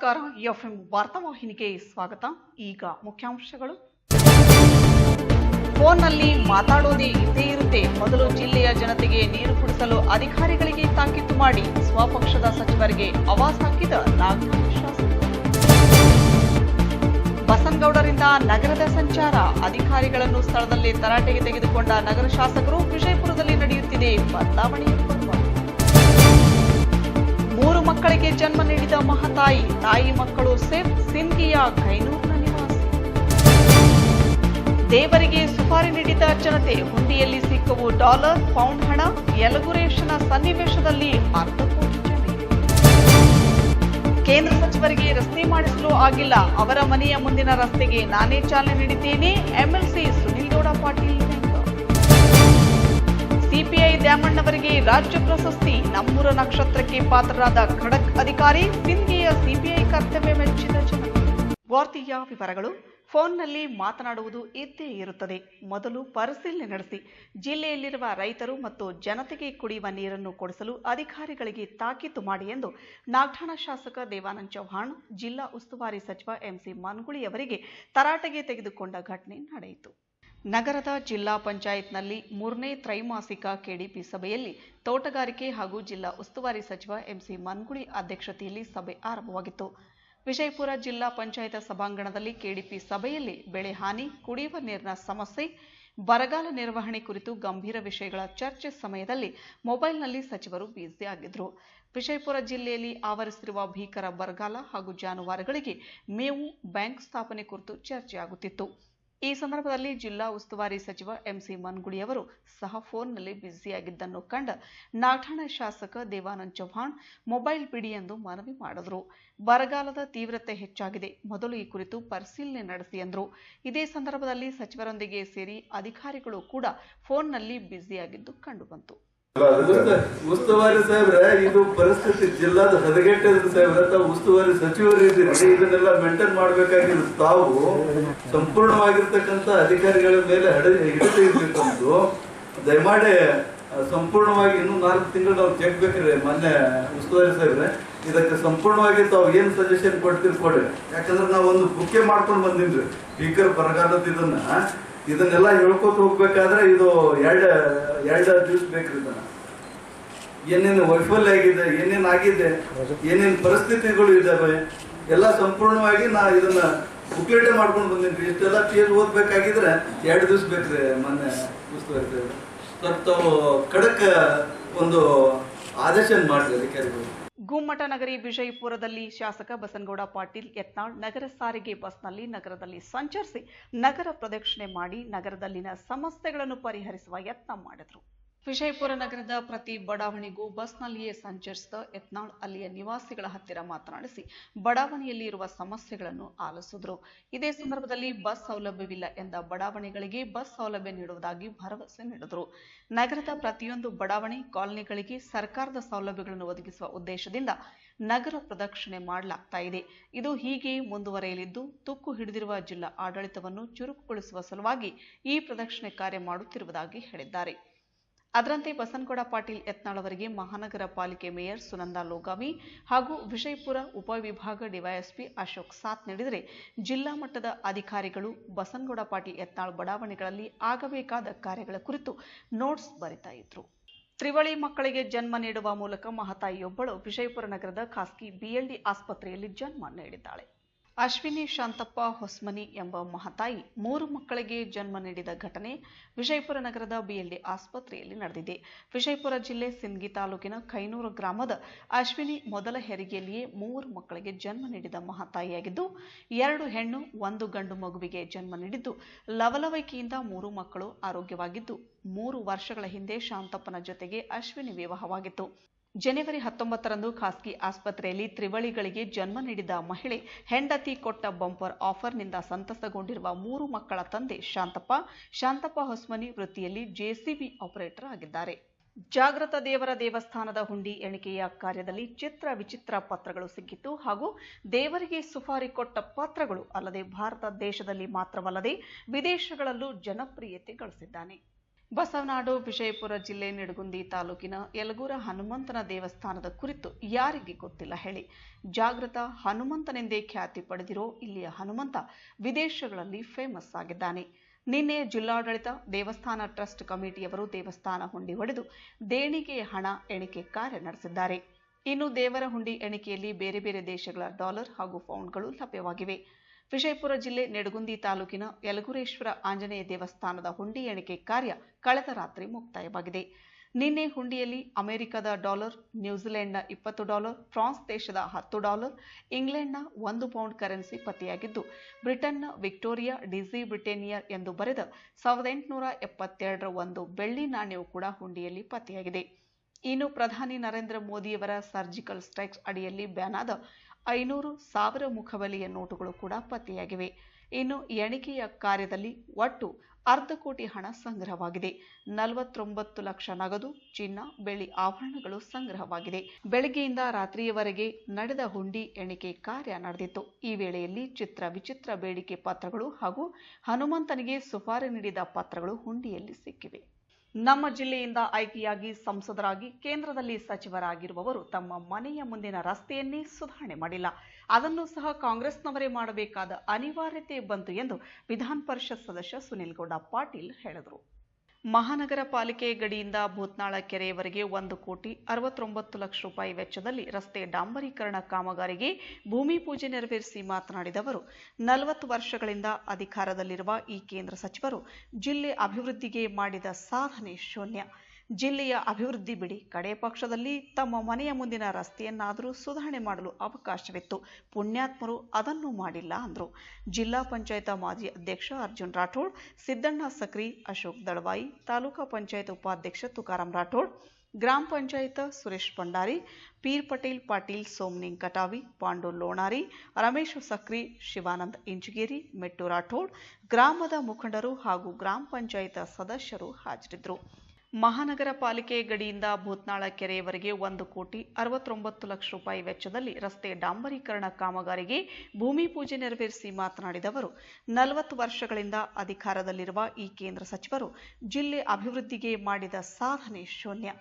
ನಮಸ್ಕಾರ. ಎಫ್ಎಂ ವಾರ್ತಾವಾಹಿನಿಗೆ ಸ್ವಾಗತ. ಈಗ ಮುಖ್ಯಾಂಶಗಳು. ಫೋನ್ನಲ್ಲಿ ಮಾತಾಡೋದೇ ಇದ್ದೇ ಇರುತ್ತೆ. ಮೊದಲು ಜಿಲ್ಲೆಯ ಜನತೆಗೆ ನೀರು ಕುಡಿಸಲು ಅಧಿಕಾರಿಗಳಿಗೆ ತಾಕೀತು ಮಾಡಿ ಸ್ವಪಕ್ಷದ ಸಚಿವರಿಗೆ ಆವಾಜ್ ಹಾಕಿದ ನಾಗಠಾಣ ಶಾಸಕ. ಬಸನಗೌಡರಿಂದ ನಗರದ ಸಂಚಾರ. ಅಧಿಕಾರಿಗಳನ್ನು ಸ್ಥಳದಲ್ಲೇ ತರಾಟೆಗೆ ತೆಗೆದುಕೊಂಡ ನಗರ ಶಾಸಕರು. ವಿಜಯಪುರದಲ್ಲಿ ನಡೆಯುತ್ತಿದೆ ಬದಲಾವಣೆಯ ಪರ್ವ. 3 ಮಕ್ಕಳಿಗೆ ಜನ್ಮ ನೀಡಿದ ಮಹತಾಯಿ. ತಾಯಿ ಮಕ್ಕಳು ಸೇಫ್. ಸಿಂದಗಿಯ ಕೈನೂರಿನ ನಿವಾಸಿ. ದೇವರಿಗೆ ಸುಪಾರಿ ನೀಡಿದ ಜನತೆ. ಹುಂಡಿಯಲ್ಲಿ ಸಿಕ್ಕವು ಡಾಲರ್, ಪೌಂಡ್ ಹಣ. ಯಲಗುರೇಶನ ಸನ್ನಿವೇಶದಲ್ಲಿ ಅರ್ಧ ಕೋಟಿ ಜಮೀನು. ಕೇಂದ್ರ ಸಚಿವರಿಗೆ ರಸ್ತೆ ಮಾಡಿಸಲು ಆಗಿಲ್ಲ. ಅವರ ಮನೆಯ ಮುಂದಿನ ರಸ್ತೆಗೆ ನಾನೇ ಚಾಲನೆ ನೀಡಿದ್ದೇನೆ. ಎಂಎಲ್ಸಿ ಸುನಿಲ್ ಗೌಡ ಪಾಟೀಲ್. ಸಿಪಿಐ ದ್ಯಾಮಣ್ಣವರಿಗೆ ರಾಜ್ಯ ಪ್ರಶಸ್ತಿ. ನಮ್ಮೂರ ನಕ್ಷತ್ರಕ್ಕೆ ಪಾತ್ರರಾದ ಖಡಕ್ ಅಧಿಕಾರಿ. ಸಿಂದಗಿಯ ಸಿಪಿಐ ಕರ್ತವ್ಯ ಮೆಚ್ಚಿದ ಜನ. ವಾರ್ತೆಯ ವಿವರಗಳು. ಫೋನ್ನಲ್ಲಿ ಮಾತನಾಡುವುದು ಇದ್ದೇ ಇರುತ್ತದೆ. ಮೊದಲು ಪರಿಶೀಲನೆ ನಡೆಸಿ ಜಿಲ್ಲೆಯಲ್ಲಿರುವ ರೈತರು ಮತ್ತು ಜನತೆಗೆ ಕುಡಿಯುವ ನೀರನ್ನು ಕೊಡಿಸಲು ಅಧಿಕಾರಿಗಳಿಗೆ ತಾಕೀತು ಮಾಡಿ ಎಂದು ನಾಗಠಾಣ ಶಾಸಕ ದೇವಾನಂದ ಚೌಹಾಣ್ ಜಿಲ್ಲಾ ಉಸ್ತುವಾರಿ ಸಚಿವ ಎಂಸಿ ಮನಗೂಳಿಯವರಿಗೆ ತರಾಟೆಗೆ ತೆಗೆದುಕೊಂಡ ಘಟನೆ ನಡೆಯಿತು. ನಗರದ ಜಿಲ್ಲಾ ಪಂಚಾಯತ್ನಲ್ಲಿ 3ನೇ ತ್ರೈಮಾಸಿಕ ಕೆಡಿಪಿ ಸಭೆಯಲ್ಲಿ ತೋಟಗಾರಿಕೆ ಹಾಗೂ ಜಿಲ್ಲಾ ಉಸ್ತುವಾರಿ ಸಚಿವ ಎಂಸಿ ಮನಗೂಳಿ ಅಧ್ಯಕ್ಷತೆಯಲ್ಲಿ ಸಭೆ ಆರಂಭವಾಗಿತ್ತು. ವಿಜಯಪುರ ಜಿಲ್ಲಾ ಪಂಚಾಯತ್ ಸಭಾಂಗಣದಲ್ಲಿ ಕೆಡಿಪಿ ಸಭೆಯಲ್ಲಿ ಬೆಳೆ ಹಾನಿ, ಕುಡಿಯುವ ನೀರಿನ ಸಮಸ್ಯೆ, ಬರಗಾಲ ನಿರ್ವಹಣೆ ಕುರಿತು ಗಂಭೀರ ವಿಷಯಗಳ ಚರ್ಚೆ ಸಮಯದಲ್ಲಿ ಮೊಬೈಲ್ನಲ್ಲಿ ಸಚಿವರು ಬ್ಯುಸಿಯಾಗಿದ್ದರು. ವಿಜಯಪುರ ಜಿಲ್ಲೆಯಲ್ಲಿ ಆವರಿಸಿರುವ ಭೀಕರ ಬರಗಾಲ ಹಾಗೂ ಜಾನುವಾರುಗಳಿಗೆ ಮೇವು ಬ್ಯಾಂಕ್ ಸ್ಥಾಪನೆ ಕುರಿತು ಚರ್ಚೆಯಾಗುತ್ತಿತ್ತು. ಈ ಸಂದರ್ಭದಲ್ಲಿ ಜಿಲ್ಲಾ ಉಸ್ತುವಾರಿ ಸಚಿವ ಎಂಸಿ ಮನಗೂಳಿಯವರು ಸಹ ಫೋನ್ನಲ್ಲಿ ಬ್ಯುಸಿಯಾಗಿದ್ದನ್ನು ಕಂಡ ನಾಗಠಾಣ ಶಾಸಕ ದೇವಾನಂದ ಚೌಹಾಣ್ ಮೊಬೈಲ್ ಬಿಡಿ ಎಂದು ಮನವಿ ಮಾಡಿದರು. ಬರಗಾಲದ ತೀವ್ರತೆ ಹೆಚ್ಚಾಗಿದೆ. ಮೊದಲು ಈ ಕುರಿತು ಪರಿಶೀಲನೆ ನಡೆಸಿ ಎಂದರು. ಇದೇ ಸಂದರ್ಭದಲ್ಲಿ ಸಚಿವರೊಂದಿಗೆ ಸೇರಿ ಅಧಿಕಾರಿಗಳು ಕೂಡ ಫೋನ್ನಲ್ಲಿ ಬ್ಯುಸಿಯಾಗಿದ್ದು ಕಂಡುಬಂತು. ಉಸ್ತುವಾರಿ ಸಾಹೇಬ್ರ, ಇದು ಪರಿಸ್ಥಿತಿ ಜಿಲ್ಲಾದ ಹದಗೆಟ್ಟಿದ್ರು ಸಾಹೇಬ್ರ. ತಾವು ಉಸ್ತುವಾರಿ ಸಚಿವರು ಇದ್ದೀರಿ, ಇದನ್ನೆಲ್ಲ ಮೇಂಟೈನ್ ಮಾಡಬೇಕಾಗಿದ್ದು ತಾವು ಸಂಪೂರ್ಣವಾಗಿರ್ತಕ್ಕಂಥ ಅಧಿಕಾರಿಗಳ ಮೇಲೆ ಹಿಡಿತ ಇರ್ಬೇಕಂದು ದಯಮಾಡಿ ಸಂಪೂರ್ಣವಾಗಿ ಇನ್ನೂ 4 ತಿಂಗಳು ನಾವು ಚೆಕ್ ಬೇಕ್ರಿ. ಮೊನ್ನೆ ಉಸ್ತುವಾರಿ ಸಾಹೇಬ್ರೆ, ಇದಕ್ಕೆ ಸಂಪೂರ್ಣವಾಗಿ ತಾವು ಏನ್ ಸಜೆಷನ್ ಕೊಡ್ತೀರಿ ಕೊಡ್ರಿ. ಯಾಕಂದ್ರೆ ನಾವು ಒಂದು ಬುಕ್ಕೆ ಮಾಡ್ಕೊಂಡು ಬಂದಿನ್ರಿ ಭೀಕರ ಬರಗಾಲದ ಇದನ್ನೆಲ್ಲ ಹೇಳ್ಕೊತ ಹೋಗ್ಬೇಕಾದ್ರೆ ಇದು ಎರಡು ದಿವಸ ಬೇಕ್ರಿ. ಏನೇನು ವೈಫಲ್ಯ ಆಗಿದೆ, ಏನೇನು ಆಗಿದೆ, ಏನೇನು ಪರಿಸ್ಥಿತಿಗಳು ಇದ್ದಾವೆ ಎಲ್ಲ ಸಂಪೂರ್ಣವಾಗಿ ನಾ ಇದನ್ನ ಬುಕ್ಲೆಟೇ ಮಾಡ್ಕೊಂಡು ಬಂದಿನ್ರಿ. ಇಷ್ಟೆಲ್ಲ ಪೇಜ್ ಓದ್ಬೇಕಾಗಿದ್ರೆ 2 ದಿವಸ ಬೇಕ್ರಿ. ಮೊನ್ನೆ ಉಸ್ತುವಾರಿ ಸ್ವಲ್ಪ ತಾವು ಖಡಕ್ ಒಂದು ಆದೇಶ ಮಾಡ್ರಿ ಅಧಿಕಾರಿಗಳು. ಗುಮ್ಮಟ ನಗರಿ ವಿಜಯಪುರದಲ್ಲಿ ಶಾಸಕ ಬಸನಗೌಡ ಪಾಟೀಲ್ ಯತ್ನಾಳ್ ನಗರ ಸಾರಿಗೆ ಬಸ್ನಲ್ಲಿ ನಗರದಲ್ಲಿ ಸಂಚರಿಸಿ ನಗರ ಪ್ರದಕ್ಷಿಣೆ ಮಾಡಿ ನಗರದಲ್ಲಿನ ಸಮಸ್ಯೆಗಳನ್ನು ಪರಿಹರಿಸುವ ಯತ್ನ ಮಾಡಿದರು. ವಿಜಯಪುರ ನಗರದ ಪ್ರತಿ ಬಡಾವಣೆಗೂ ಬಸ್ನಲ್ಲಿಯೇ ಸಂಚರಿಸಿದ ಯತ್ನಾಳ್ ಅಲ್ಲಿಯ ನಿವಾಸಿಗಳ ಹತ್ತಿರ ಮಾತನಾಡಿಸಿ ಬಡಾವಣೆಯಲ್ಲಿ ಇರುವ ಸಮಸ್ಯೆಗಳನ್ನು ಆಲಿಸಿದರು. ಇದೇ ಸಂದರ್ಭದಲ್ಲಿ ಬಸ್ ಸೌಲಭ್ಯವಿಲ್ಲ ಎಂದ ಬಡಾವಣೆಗಳಿಗೆ ಬಸ್ ಸೌಲಭ್ಯ ನೀಡುವುದಾಗಿ ಭರವಸೆ ನೀಡಿದರು. ನಗರದ ಪ್ರತಿಯೊಂದು ಬಡಾವಣೆ ಕಾಲನಿಗಳಿಗೆ ಸರ್ಕಾರದ ಸೌಲಭ್ಯಗಳನ್ನು ಒದಗಿಸುವ ಉದ್ದೇಶದಿಂದ ನಗರ ಪ್ರದಕ್ಷಿಣೆ ಮಾಡಲಾಗ್ತಾ ಇದೆ. ಇದು ಹೀಗೆ ಮುಂದುವರೆಯಲಿದ್ದು ತುಕ್ಕು ಹಿಡಿದಿರುವ ಜಿಲ್ಲಾ ಆಡಳಿತವನ್ನು ಚುರುಕುಗೊಳಿಸುವ ಸಲುವಾಗಿ ಈ ಪ್ರದಕ್ಷಿಣೆ ಕಾರ್ಯ ಮಾಡುತ್ತಿರುವುದಾಗಿ ಹೇಳಿದ್ದಾರೆ. ಅದರಂತೆ ಬಸನಗೌಡ ಪಾಟೀಲ್ ಯತ್ನಾಳ್ ಅವರಿಗೆ ಮಹಾನಗರ ಪಾಲಿಕೆ ಮೇಯರ್ ಸುನಂದಾ ಲೋಗಾವಿ ಹಾಗೂ ವಿಜಯಪುರ ಉಪವಿಭಾಗ ಡಿವೈಎಸ್ಪಿ ಅಶೋಕ್ ಸಾಥ್ ನೀಡಿದರೆ ಜಿಲ್ಲಾ ಮಟ್ಟದ ಅಧಿಕಾರಿಗಳು ಬಸನಗೌಡ ಪಾಟೀಲ್ ಯತ್ನಾಳ್ ಬಡಾವಣೆಗಳಲ್ಲಿ ಆಗಬೇಕಾದ ಕಾರ್ಯಗಳ ಕುರಿತು ನೋಟ್ಸ್ ಬರಿತಾ ಇದ್ರು. ತ್ರಿವಳಿ ಮಕ್ಕಳಿಗೆ ಜನ್ಮ ನೀಡುವ ಮೂಲಕ ಮಹತಾಯಿಯೊಬ್ಬಳು ವಿಜಯಪುರ ನಗರದ ಖಾಸಗಿ ಬಿಎಲ್ಡಿ ಆಸ್ಪತ್ರೆಯಲ್ಲಿ ಜನ್ಮ ನೀಡಿದ್ದಾಳೆ. ಅಶ್ವಿನಿ ಶಾಂತಪ್ಪ ಹೊಸ್ಮನಿ ಎಂಬ ಮಹತಾಯಿ 3 ಮಕ್ಕಳಿಗೆ ಜನ್ಮ ನೀಡಿದ ಘಟನೆ ವಿಜಯಪುರ ನಗರದ ಬಿಎಲ್ಡಿ ಆಸ್ಪತ್ರೆಯಲ್ಲಿ ನಡೆದಿದೆ. ವಿಜಯಪುರ ಜಿಲ್ಲೆ ಸಿಂದಗಿ ತಾಲೂಕಿನ ಕೈನೂರು ಗ್ರಾಮದ ಅಶ್ವಿನಿ ಮೊದಲ ಹೆರಿಗೆಯಲ್ಲಿಯೇ 3 ಮಕ್ಕಳಿಗೆ ಜನ್ಮ ನೀಡಿದ ಮಹತಾಯಿಯಾಗಿದ್ದು 2 ಹೆಣ್ಣು 1 ಗಂಡು ಮಗುವಿಗೆ ಜನ್ಮ ನೀಡಿದ್ದು ಲವಲವಿಕೆಯಿಂದ 3 ಮಕ್ಕಳು ಆರೋಗ್ಯವಾಗಿದ್ದು 3 ವರ್ಷಗಳ ಹಿಂದೆ ಶಾಂತಪ್ಪನ ಜೊತೆಗೆ ಅಶ್ವಿನಿ ವಿವಾಹವಾಗಿತ್ತು. ಜನವರಿ 19ರಂದು ಖಾಸಗಿ ಆಸ್ಪತ್ರೆಯಲ್ಲಿ ತ್ರಿವಳಿಗಳಿಗೆ ಜನ್ಮ ನೀಡಿದ ಮಹಿಳೆ ಹೆಂಡತಿ ಕೊಟ್ಟ ಬಂಪರ್ ಆಫರ್ನಿಂದ ಸಂತಸಗೊಂಡಿರುವ 3 ಮಕ್ಕಳ ತಂದೆ ಶಾಂತಪ್ಪ ಹೊಸ್ಮನಿ ವೃತ್ತಿಯಲ್ಲಿ ಜೆಸಿಬಿ ಆಪರೇಟರ್ ಆಗಿದ್ದಾರೆ. ಜಾಗೃತ ದೇವರ ದೇವಸ್ಥಾನದ ಹುಂಡಿ ಎಣಿಕೆಯ ಕಾರ್ಯದಲ್ಲಿ ಚಿತ್ರ ವಿಚಿತ್ರ ಪತ್ರಗಳು ಸಿಕ್ಕಿತ್ತು ಹಾಗೂ ದೇವರಿಗೆ ಸುಪಾರಿ ಕೊಟ್ಟ ಪತ್ರಗಳು ಅಲ್ಲದೆ ಭಾರತ ದೇಶದಲ್ಲಿ ಮಾತ್ರವಲ್ಲದೆ ವಿದೇಶಗಳಲ್ಲೂ ಜನಪ್ರಿಯತೆ ಗಳಿಸಿದ್ದಾನೆ. ಬಸವನಾಡು ವಿಜಯಪುರ ಜಿಲ್ಲೆ ನಿಡಗುಂದಿ ತಾಲೂಕಿನ ಯಲಗೂರ ಹನುಮಂತನ ದೇವಸ್ಥಾನದ ಕುರಿತು ಯಾರಿಗೆ ಗೊತ್ತಿಲ್ಲ ಹೇಳಿ. ಜಾಗೃತ ಹನುಮಂತನೆಂದೇ ಖ್ಯಾತಿ ಪಡೆದಿರೋ ಇಲ್ಲಿಯ ಹನುಮಂತ ವಿದೇಶಗಳಲ್ಲಿ ಫೇಮಸ್ ಆಗಿದ್ದಾನೆ. ನಿನ್ನೆ ಜಿಲ್ಲಾಡಳಿತ ದೇವಸ್ಥಾನ ಟ್ರಸ್ಟ್ ಕಮಿಟಿಯವರು ದೇವಸ್ಥಾನ ಹುಂಡಿ ಹೊಡೆದು ದೇಣಿಗೆ ಹಣ ಎಣಿಕೆ ಕಾರ್ಯ ನಡೆಸಿದ್ದಾರೆ. ಇನ್ನು ದೇವರ ಹುಂಡಿ ಎಣಿಕೆಯಲ್ಲಿ ಬೇರೆ ಬೇರೆ ದೇಶಗಳ ಡಾಲರ್ ಹಾಗೂ ಪೌಂಡ್ಗಳು ಲಭ್ಯವಾಗಿವೆ. ವಿಜಯಪುರ ಜಿಲ್ಲೆ ನಿಡಗುಂದಿ ತಾಲೂಕಿನ ಯಲಗೂರೇಶ್ವರ ಆಂಜನೇಯ ದೇವಸ್ಥಾನದ ಹುಂಡಿ ಎಣಿಕೆ ಕಾರ್ಯ ಕಳೆದ ರಾತ್ರಿ ಮುಕ್ತಾಯವಾಗಿದೆ. ನಿನ್ನೆ ಹುಂಡಿಯಲ್ಲಿ ಅಮೆರಿಕದ ಡಾಲರ್, ನ್ಯೂಜಿಲೆಂಡ್ನ $20, ಫ್ರಾನ್ಸ್ ದೇಶದ $10, ಇಂಗ್ಲೆಂಡ್ನ 1 ಪೌಂಡ್ ಕರೆನ್ಸಿ ಪತ್ತೆಯಾಗಿದ್ದು, ಬ್ರಿಟನ್ನ ವಿಕ್ಟೋರಿಯಾ ಡಿಸಿ ಬ್ರಿಟೇನಿಯರ್ ಎಂದು ಬರೆದ 1872ರ ಒಂದು ಬೆಳ್ಳಿ ನಾಣ್ಯವು ಕೂಡ ಹುಂಡಿಯಲ್ಲಿ ಪತ್ತೆಯಾಗಿದೆ. ಇನ್ನು ಪ್ರಧಾನಿ ನರೇಂದ್ರ ಮೋದಿಯವರ ಸರ್ಜಿಕಲ್ ಸ್ಟ್ರೈಕ್ಸ್ ಅಡಿಯಲ್ಲಿ ಬ್ಯಾನ್ ಆದ 500,000 ಮುಖಬೆಲೆಯ ನೋಟುಗಳು ಕೂಡ ಪತ್ತೆಯಾಗಿವೆ. ಇನ್ನು ಎಣಿಕೆಯ ಕಾರ್ಯದಲ್ಲಿ ಒಟ್ಟು 1/2 ಕೋಟಿ ಹಣ ಸಂಗ್ರಹವಾಗಿದೆ. 49 ಲಕ್ಷ ನಗದು, ಚಿನ್ನ, ಬೆಳ್ಳಿ ಆಭರಣಗಳು ಸಂಗ್ರಹವಾಗಿದೆ. ಬೆಳಗ್ಗೆಯಿಂದ ರಾತ್ರಿಯವರೆಗೆ ನಡೆದ ಹುಂಡಿ ಎಣಿಕೆ ಕಾರ್ಯ ನಡೆದಿತ್ತು. ಈ ವೇಳೆಯಲ್ಲಿ ಚಿತ್ರ ವಿಚಿತ್ರ ಬೇಡಿಕೆ ಪತ್ರಗಳು ಹಾಗೂ ಹನುಮಂತನಿಗೆ ಸುಪಾರಿ ನೀಡಿದ ಪತ್ರಗಳು ಹುಂಡಿಯಲ್ಲಿ ಸಿಕ್ಕಿವೆ. ನಮ್ಮ ಜಿಲ್ಲೆಯಿಂದ ಆಯ್ಕೆಯಾಗಿ ಸಂಸದರಾಗಿ ಕೇಂದ್ರದಲ್ಲಿ ಸಚಿವರಾಗಿರುವವರು ತಮ್ಮ ಮನೆಯ ಮುಂದಿನ ರಸ್ತೆಯನ್ನೇ ಸುಧಾರಣೆ ಮಾಡಿಲ್ಲ. ಅದನ್ನು ಸಹ ಕಾಂಗ್ರೆಸ್ನವರೇ ಮಾಡಬೇಕಾದ ಅನಿವಾರ್ಯತೆ ಬಂತು ಎಂದು ವಿಧಾನ ಪರಿಷತ್ ಸದಸ್ಯ ಸುನಿಲ್ ಗೌಡ ಪಾಟೀಲ್ ಹೇಳಿದರು. ಮಹಾನಗರ ಪಾಲಿಕೆ ಗಡಿಯಿಂದ ಭೂತ್ನಾಳ ಕೆರೆಯವರೆಗೆ 1,69 ಲಕ್ಷ ರೂಪಾಯಿ ವೆಚ್ಚದಲ್ಲಿ ರಸ್ತೆ ಡಾಂಬರೀಕರಣ ಕಾಮಗಾರಿಗೆ ಭೂಮಿ ಪೂಜೆ ನೆರವೇರಿಸಿ ಮಾತನಾಡಿದ ಅವರು, 40 ವರ್ಷಗಳಿಂದ ಅಧಿಕಾರದಲ್ಲಿರುವ ಈ ಕೇಂದ್ರ ಸಚಿವರು ಜಿಲ್ಲೆ ಅಭಿವೃದ್ಧಿಗೆ ಮಾಡಿದ ಸಾಧನೆ ಶೂನ್ಯ. ಜಿಲ್ಲೆಯ ಅಭಿವೃದ್ಧಿ ಬಿಡಿ, ಕಡೆ ಪಕ್ಷದಲ್ಲಿ ತಮ್ಮ ಮನೆಯ ಮುಂದಿನ ರಸ್ತೆಯನ್ನಾದರೂ ಸುಧಾರಣೆ ಮಾಡಲು ಅವಕಾಶವಿತ್ತು. ಪುಣ್ಯಾತ್ಮರು ಅದನ್ನು ಮಾಡಿಲ್ಲ ಅಂದರು. ಜಿಲ್ಲಾ ಪಂಚಾಯತ್ ಮಾಜಿ ಅಧ್ಯಕ್ಷ ಅರ್ಜುನ್ ರಾಠೋಡ್, ಸಿದ್ದಣ್ಣ ಸಕ್ರಿ, ಅಶೋಕ್ ದಳವಾಯಿ, ತಾಲೂಕಾ ಪಂಚಾಯತ್ ಉಪಾಧ್ಯಕ್ಷ ತುಕಾರಾಂ ರಾಠೋಡ್, ಗ್ರಾಮ ಪಂಚಾಯತ್ ಸುರೇಶ್ ಭಂಡಾರಿ, ಪೀರ್ ಪಟೇಲ್ ಪಾಟೀಲ್, ಸೋಮನಿಂಗ್ ಕಟಾವಿ, ಪಾಂಡು ಲೋಣಾರಿ, ರಮೇಶ್ ಸಕ್ರಿ, ಶಿವಾನಂದ್ ಇಂಚಗೇರಿ, ಮೆಟ್ಟು ರಾಠೋಡ್, ಗ್ರಾಮದ ಮುಖಂಡರು ಹಾಗೂ ಗ್ರಾಮ ಪಂಚಾಯತ್ ಸದಸ್ಯರು ಹಾಜರಿದ್ದರು. ಮಹಾನಗರ ಪಾಲಿಕೆ ಗಡಿಯಿಂದ ಭೂತ್ನಾಳ ಕೆರೆಯವರೆಗೆ 1,69 ಲಕ್ಷ ರೂಪಾಯಿ ವೆಚ್ಚದಲ್ಲಿ ರಸ್ತೆ ಡಾಂಬರೀಕರಣ ಕಾಮಗಾರಿಗೆ ಭೂಮಿ ಪೂಜೆ ನೆರವೇರಿಸಿ ಮಾತನಾಡಿದ ಅವರು, 40 ವರ್ಷಗಳಿಂದ ಅಧಿಕಾರದಲ್ಲಿರುವ ಈ ಕೇಂದ್ರ ಸಚಿವರು ಜಿಲ್ಲೆ ಅಭಿವೃದ್ಧಿಗೆ ಮಾಡಿದ ಸಾಧನೆ ಶೂನ್ಯ.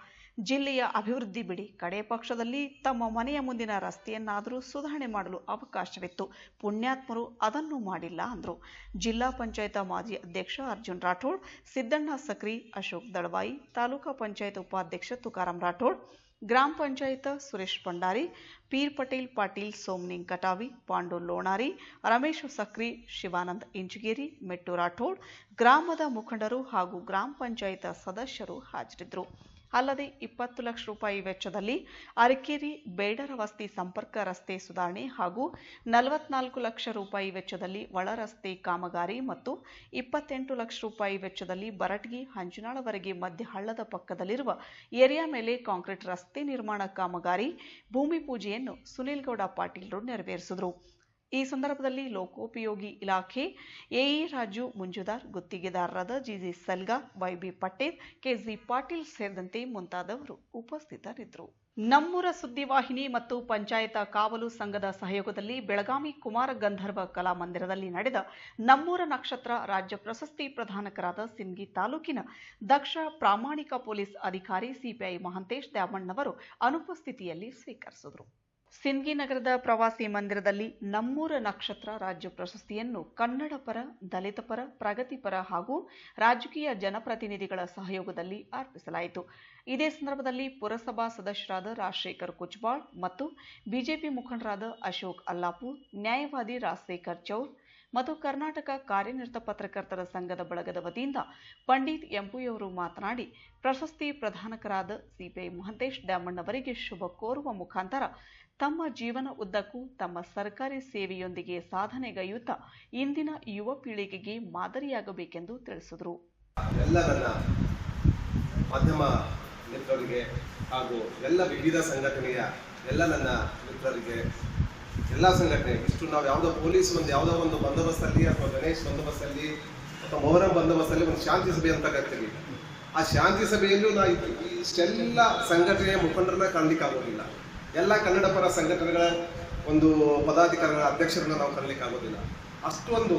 ಜಿಲ್ಲೆಯ ಅಭಿವೃದ್ಧಿ ಬಿಡಿ, ಕಡೆ ಪಕ್ಷದಲ್ಲಿ ತಮ್ಮ ಮನೆಯ ಮುಂದಿನ ರಸ್ತೆಯನ್ನಾದರೂ ಸುಧಾರಣೆ ಮಾಡಲು ಅವಕಾಶವಿತ್ತು. ಪುಣ್ಯಾತ್ಮರು ಅದನ್ನು ಮಾಡಿಲ್ಲ ಅಂದರು. ಜಿಲ್ಲಾ ಪಂಚಾಯತ್ ಮಾಜಿ ಅಧ್ಯಕ್ಷ ಅರ್ಜುನ್ ರಾಠೋಡ್, ಸಿದ್ದಣ್ಣ ಸಕ್ರಿ, ಅಶೋಕ್ ದಳವಾಯಿ, ತಾಲೂಕಾ ಪಂಚಾಯತ್ ಉಪಾಧ್ಯಕ್ಷ ತುಕಾರಾಂ ರಾಠೋಡ್, ಗ್ರಾಮ ಪಂಚಾಯತ್ ಸುರೇಶ್ ಭಂಡಾರಿ, ಪೀರ್ ಪಟೇಲ್ ಪಾಟೀಲ್, ಸೋಮನಿಂಗ್ ಕಟಾವಿ, ಪಾಂಡು ಲೋಣಾರಿ, ರಮೇಶ್ ಸಕ್ರಿ, ಶಿವಾನಂದ್ ಇಂಚಗೇರಿ, ಮೆಟ್ಟು ರಾಠೋಡ್, ಗ್ರಾಮದ ಮುಖಂಡರು ಹಾಗೂ ಗ್ರಾಮ ಪಂಚಾಯತ್ ಸದಸ್ಯರು ಹಾಜರಿದ್ದರು. ಅಲ್ಲದೆ 20 ಲಕ್ಷ ರೂಪಾಯಿ ವೆಚ್ಚದಲ್ಲಿ ಅರಕೇರಿ ಬೇಡರ ವಸ್ತಿ ಸಂಪರ್ಕ ರಸ್ತೆ ಸುಧಾರಣೆ ಹಾಗೂ 44 ಲಕ್ಷ ರೂಪಾಯಿ ವೆಚ್ಚದಲ್ಲಿ ಒಳ ರಸ್ತೆ ಕಾಮಗಾರಿ ಮತ್ತು 28 ಲಕ್ಷ ರೂಪಾಯಿ ವೆಚ್ಚದಲ್ಲಿ ಬರಟಗಿ ಹಂಚನಾಳವರೆಗೆ ಮಧ್ಯ ಹಳ್ಳದ ಪಕ್ಕದಲ್ಲಿರುವ ಏರಿಯಾ ಮೇಲೆ ಕಾಂಕ್ರೀಟ್ ರಸ್ತೆ ನಿರ್ಮಾಣ ಕಾಮಗಾರಿ ಭೂಮಿ ಪೂಜೆಯನ್ನು ಸುನಿಲ್ ಗೌಡ ಪಾಟೀಲ್ರು ನೆರವೇರಿಸಿದರು. ಈ ಸಂದರ್ಭದಲ್ಲಿ ಲೋಕೋಪಯೋಗಿ ಇಲಾಖೆ ಎಇ ರಾಜು ಮುಂಜುದಾರ್, ಗುತ್ತಿಗೆದಾರರಾದ GG Salga, YB Patel, KG Patil ಸೇರಿದಂತೆ ಮುಂತಾದವರು ಉಪಸ್ಥಿತರಿದ್ದರು. ನಮ್ಮೂರ ಸುದ್ದಿವಾಹಿನಿ ಮತ್ತು ಪಂಚಾಯತ ಕಾವಲು ಸಂಘದ ಸಹಯೋಗದಲ್ಲಿ ಬೆಳಗಾವಿ ಕುಮಾರ ಗಂಧರ್ವ ಕಲಾಮಂದಿರದಲ್ಲಿ ನಡೆದ ನಮ್ಮೂರ ನಕ್ಷತ್ರ ರಾಜ್ಯ ಪ್ರಶಸ್ತಿ ಪ್ರದಾನಕರಾದ ಸಿಂದಗಿ ತಾಲೂಕಿನ ದಕ್ಷ ಪ್ರಾಮಾಣಿಕ ಪೊಲೀಸ್ ಅಧಿಕಾರಿ ಸಿಪಿಐ ಮಹಂತೇಶ್ ದ್ಯಾಮಣ್ಣವರು ಅನುಪಸ್ಥಿತಿಯಲ್ಲಿ ಸ್ವೀಕರಿಸಿದರು. ಸಿಂದಗಿ ನಗರದ ಪ್ರವಾಸಿ ಮಂದಿರದಲ್ಲಿ ನಮ್ಮೂರ ನಕ್ಷತ್ರ ರಾಜ್ಯ ಪ್ರಶಸ್ತಿಯನ್ನು ಕನ್ನಡ ಪರ, ದಲಿತ ಪರ, ಪ್ರಗತಿಪರ ಹಾಗೂ ರಾಜಕೀಯ ಜನಪ್ರತಿನಿಧಿಗಳ ಸಹಯೋಗದಲ್ಲಿ ಅರ್ಪಿಸಲಾಯಿತು. ಇದೇ ಸಂದರ್ಭದಲ್ಲಿ ಪುರಸಭಾ ಸದಸ್ಯರಾದ ರಾಜಶೇಖರ್ ಕುಚ್ಬಾಳ್ ಮತ್ತು ಬಿಜೆಪಿ ಮುಖಂಡರಾದ ಅಶೋಕ್ ಅಲ್ಲಾಪುರ್, ನ್ಯಾಯವಾದಿ ರಾಜಶೇಖರ್ ಚೌರ್ ಮತ್ತು ಕರ್ನಾಟಕ ಕಾರ್ಯನಿರತ ಪತ್ರಕರ್ತರ ಸಂಘದ ಬಳಗದ ವತಿಯಿಂದ ಪಂಡಿತ್ ಎಂಪುಯವರು ಮಾತನಾಡಿ, ಪ್ರಶಸ್ತಿ ಪ್ರದಾನಕರಾದ ಸಿಪಿಐ ಮಹಂತೇಶ್ ದ್ಯಾಮಣ್ಣವರಿಗೆ ಶುಭ ಕೋರುವ ಮುಖಾಂತರ ತಮ್ಮ ಜೀವನ ಉದ್ದಕ್ಕೂ ತಮ್ಮ ಸರ್ಕಾರಿ ಸೇವೆಯೊಂದಿಗೆ ಸಾಧನೆಗೈಯುತ್ತಾ ಇಂದಿನ ಯುವ ಪೀಳಿಗೆಗೆ ಮಾದರಿಯಾಗಬೇಕೆಂದು ತಿಳಿಸಿದರು. ಎಲ್ಲ ನನ್ನ ಮಾಧ್ಯಮ ಮಿತ್ರರಿಗೆ ಹಾಗೂ ಎಲ್ಲ ವಿವಿಧ ಸಂಘಟನೆಯ ಎಲ್ಲ ನನ್ನ ಮಿತ್ರರಿಗೆ, ಎಲ್ಲ ಸಂಘಟನೆ ಇಷ್ಟು ನಾವು ಯಾವುದೋ ಪೊಲೀಸ್ ಯಾವುದೋ ಒಂದು ಬಂದೋಬಸ್ತಲ್ಲಿ ಅಥವಾ ಗಣೇಶ್ ಬಂದೋಬಸ್ತಲ್ಲಿ ಅಥವಾ ಮೊಹರಂ ಬಂದೋಬಸ್ತಲ್ಲಿ ಒಂದು ಶಾಂತಿ ಸಭೆ ಅಂತ ಕರಿತೀವಿ. ಆ ಶಾಂತಿ ಸಭೆಯಲ್ಲೂ ನಾವು ಇಷ್ಟೆಲ್ಲ ಸಂಘಟನೆಯ ಮುಖಂಡರನ್ನ ಕಾಣಲಿಕ್ಕೆ ಆಗೋದಿಲ್ಲ. ಎಲ್ಲ ಕನ್ನಡ ಪರ ಸಂಘಟನೆಗಳ ಒಂದು ಪದಾಧಿಕಾರಿಗಳ ಅಧ್ಯಕ್ಷರನ್ನ ನಾವು ಕಾಣಲಿಕ್ಕೆ ಆಗೋದಿಲ್ಲ. ಅಷ್ಟೊಂದು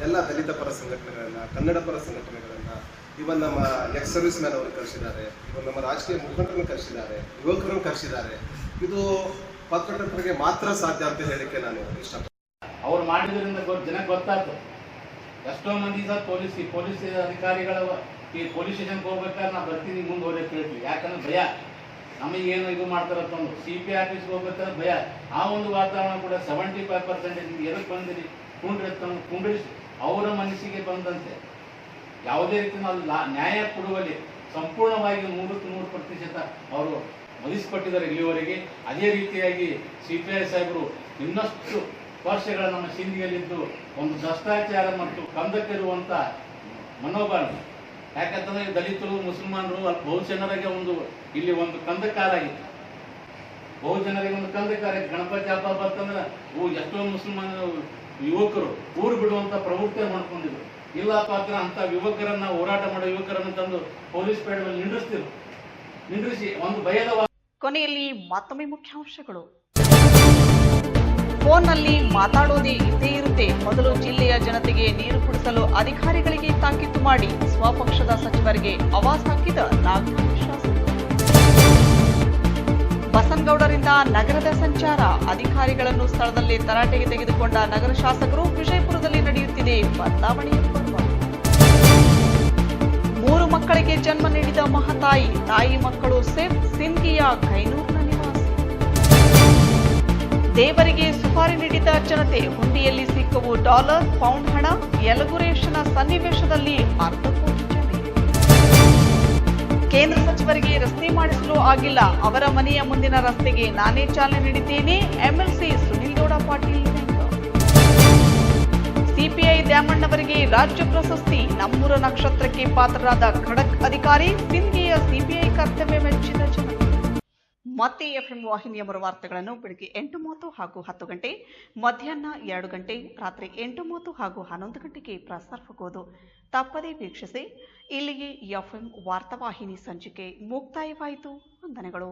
ಎಲ್ಲ ದಲಿತ ಪರ ಸಂಘಟನೆಗಳನ್ನ, ಕನ್ನಡ ಪರ ಸಂಘಟನೆಗಳನ್ನ, ಇವನ್ ನಮ್ಮ ಎಕ್ಸ್ ಸರ್ವಿಸ್ ಮ್ಯಾನ್ ಅವರು ಕರೆಸಿದ್ದಾರೆ, ಇವನ್ ನಮ್ಮ ರಾಜಕೀಯ ಮುಖಂಡರನ್ನು ಕರೆಸಿದ್ದಾರೆ, ಯುವಕರನ್ನು ಕರೆಸಿದ್ದಾರೆ. ಇದು ಪತ್ರಕರ್ತರಿಗೆ ಮಾತ್ರ ಸಾಧ್ಯ ಅಂತ ಹೇಳಿಕ್ಕೆ ನಾನು ಇಷ್ಟಪಡ್ತೀನಿ. ಅವ್ರು ಮಾಡಿದ್ರಿಂದ ಜನಕ್ಕೆ ಗೊತ್ತಾಯ್ತು. ಎಷ್ಟೋ ಮಂದಿ ಸಹ ಪೊಲೀಸ್ ಅಧಿಕಾರಿಗಳ ಈ ಪೊಲೀಸ್ ಸ್ಟೇಷನ್ಗೆ ಹೋಗ್ಬೇಕಾದ್ರೆ ನಾವು ಬರ್ತೀನಿ ಮುಂದೆ ಹೋಗಿ ಕೇಳ್ತೀವಿ. ಯಾಕಂದ್ರೆ ಭಯ, ನಮಗೇನು ಇದು ಮಾಡ್ತಾರಂತಂದು. CP ಆಫೀಸ್ಗೆ ಹೋಗ್ಬೇಕಾದ್ರೆ ಭಯ. ಆ ಒಂದು ವಾತಾವರಣ ಕೂಡ 75% ಎದಕ್ಕೆ ಬಂದಿರಿ ಕುಂಡ್ರಿಸಿ ಅವರ ಮನಸ್ಸಿಗೆ ಬಂದಂತೆ ಯಾವುದೇ ರೀತಿ ನಾವು ನ್ಯಾಯ ಕೊಡುವಲ್ಲಿ ಸಂಪೂರ್ಣವಾಗಿ 100% ಅವರು ಒದಗಿಸಿಕೊಟ್ಟಿದ್ದಾರೆ ಇಲ್ಲಿವರೆಗೆ. ಅದೇ ರೀತಿಯಾಗಿ CPI ಸಾಹೇಬರು ಇನ್ನಷ್ಟು ವರ್ಷಗಳ ನಮ್ಮ ಸಿಂಧಿಯಲ್ಲಿದ್ದು ಒಂದು ಭ್ರಷ್ಟಾಚಾರ ಮತ್ತು ಕಂದಕ್ಕಿರುವಂಥ ಮನೋಭಾವ. ಯಾಕಂತಂದ್ರೆ ದಲಿತರು, ಮುಸಲ್ಮಾನರು, ಬಹುಜನರಿಗೆ ಇಲ್ಲಿ ಒಂದು ಕಂದಕಾರಾಗಿತ್ತು. ಬಹುಜನರಿಗೆ ಒಂದು ಕಂದಕಾರಾಗಿತ್ತು. ಗಣಪತಿ ಹಬ್ಬ ಬರ್ತಂದ್ರೆ ಎಷ್ಟೋ ಮುಸಲ್ಮಾನ ಯುವಕರು ಊರು ಬಿಡುವಂತ ಪ್ರವೃತ್ತಿ ಮಾಡ್ಕೊಂಡಿದ್ರು. ಇಲ್ಲಪ್ಪ ಅಂದ್ರೆ ಅಂತ ಯುವಕರನ್ನ, ಹೋರಾಟ ಮಾಡೋ ಯುವಕರನ್ನು ತಂದು ಪೊಲೀಸ್ ಪೇಡದಲ್ಲಿ ನಿಂದ್ರಿಸಿ ಒಂದು ಭಯದ. ಕೊನೆಯಲ್ಲಿ ಮತ್ತೊಮ್ಮೆ ಮುಖ್ಯಾಂಶಗಳು. ಫೋನ್ನಲ್ಲಿ ಮಾತಾಡೋದೇ ಇದ್ದೇ ಇರುತ್ತೆ. ಮೊದಲು ಜಿಲ್ಲೆಯ ಜನತೆಗೆ ನೀರು ಕುಡಿಸಲು ಅಧಿಕಾರಿಗಳಿಗೆ ತಾಕೀತು ಮಾಡಿ ಸ್ವಪಕ್ಷದ ಸಚಿವರಿಗೆ ಆವಾಜ್ ಹಾಕಿದ ನಾಗರಿಕ ಶಾಸಕ. ಬಸನಗೌಡರಿಂದ ನಗರದ ಸಂಚಾರ, ಅಧಿಕಾರಿಗಳನ್ನು ಸ್ಥಳದಲ್ಲೇ ತರಾಟೆಗೆ ತೆಗೆದುಕೊಂಡ ನಗರ ಶಾಸಕರು. ವಿಜಯಪುರದಲ್ಲಿ ನಡೆಯುತ್ತಿದೆ ಬದಲಾವಣೆಯ ಪರ್ವ. 3 ಮಕ್ಕಳಿಗೆ ಜನ್ಮ ನೀಡಿದ ಮಹತಾಯಿ, ತಾಯಿ ಮಕ್ಕಳು ಸೇಫ್. ಸಿಂಧಿಯ ಕೈನೂರಿನ ನಿವಾಸಿ. ದೇವರಿಗೆ ಸುಪಾರಿ ನೀಡಿದ ಜನತೆ, ಹುಂಡಿಯಲ್ಲಿ ಸಿಕ್ಕವು ಡಾಲರ್, ಪೌಂಡ್ ಹಣ. ಯಲಗುರೇಶನ ಸನ್ನಿವೇಶದಲ್ಲಿ 1/2 ಕೋಟಿ ಜಮೀನು. ಕೇಂದ್ರ ಸಚಿವರಿಗೆ ರಸ್ತೆ ಮಾಡಿಸಲು ಆಗಿಲ್ಲ, ಅವರ ಮನೆಯ ಮುಂದಿನ ರಸ್ತೆಗೆ ನಾನೇ ಚಾಲನೆ ನೀಡಿದ್ದೇನೆ. MLC ಸುನಿಲ್ ಗೌಡ ಪಾಟೀಲ್ ವ್ಯಂಗ್ಯ. CPI ದ್ಯಾಮಣ್ಣವರಿಗೆ ರಾಜ್ಯ ಪ್ರಶಸ್ತಿ, ನಮ್ಮೂರ ನಕ್ಷತ್ರಕ್ಕೆ ಪಾತ್ರರಾದ ಖಡಕ್ ಅಧಿಕಾರಿ. ಸಿಂಧಿಯ CPI ಕರ್ತವ್ಯ ಮೆಚ್ಚಿದ ಜನ. ಮತ್ತೆ FM ವಾಹಿನಿಯ ವಾರ್ತೆಗಳನ್ನು ಬೆಳಗ್ಗೆ 8:30 ಹಾಗೂ 10 ಗಂಟೆ, ಮಧ್ಯಾಹ್ನ 2 ಗಂಟೆ, ರಾತ್ರಿ 8:30 ಹಾಗೂ 11 ಗಂಟೆಗೆ ಪ್ರಸಾರವಾಗುವುದು. ತಪ್ಪದೇ ವೀಕ್ಷಿಸಿ. ಇಲ್ಲಿಗೆ FM ವಾರ್ತಾವಾಹಿನಿ ಸಂಚಿಕೆ ಮುಕ್ತಾಯವಾಯಿತು. ವಂದನೆಗಳು.